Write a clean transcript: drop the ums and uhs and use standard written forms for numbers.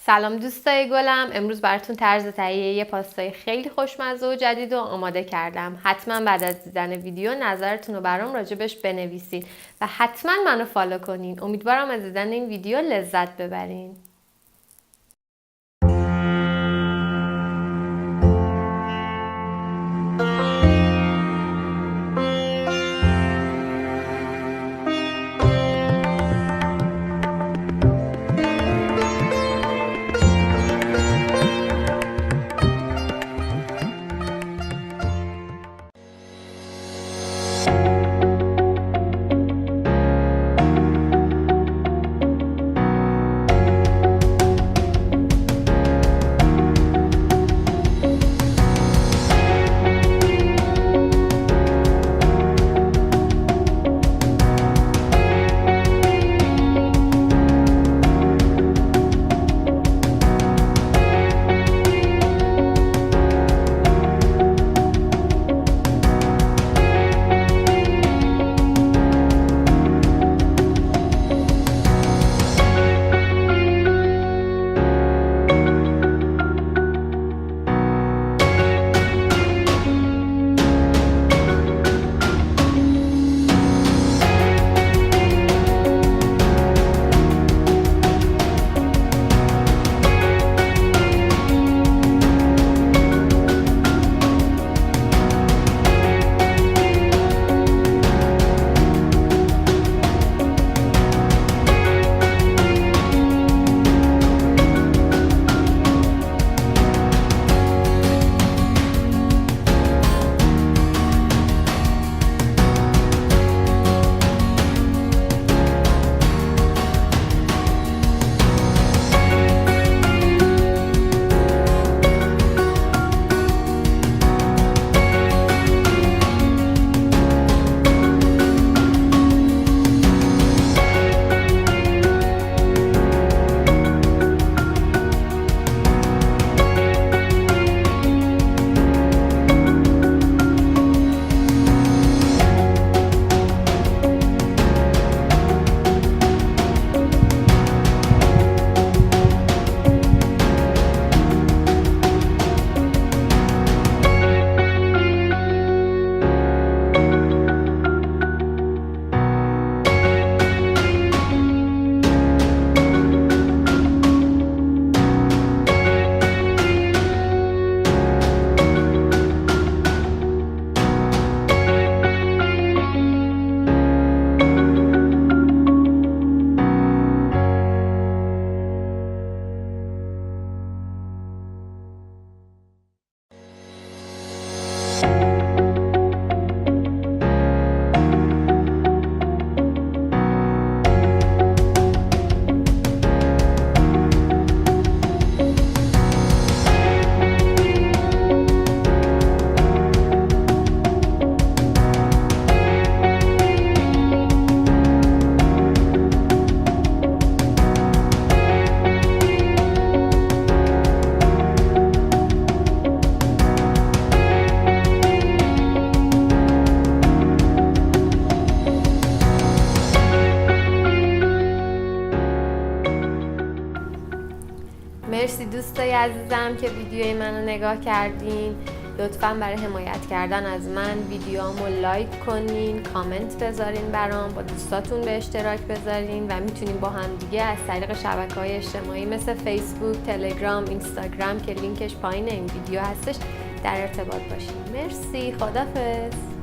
سلام دوستای گلم، امروز براتون طرز تهیه یه پاستای خیلی خوشمزه و جدید رو آماده کردم. حتما بعد از دیدن ویدیو نظرتون رو برام راجبش بنویسین و حتما منو فالو کنین. امیدوارم از دیدن این ویدیو لذت ببرین. مرسی دوستای عزیزم که ویدیوی منو نگاه کردین. لطفاً برای حمایت کردن از من ویدیوامو لایک کنین، کامنت بذارین برام، با دوستاتون به اشتراک بذارین و میتونین با هم دیگه از طریق شبکه‌های اجتماعی مثل فیسبوک، تلگرام، اینستاگرام که لینکش پایین این ویدیو هستش در ارتباط باشین. مرسی، خداحافظ.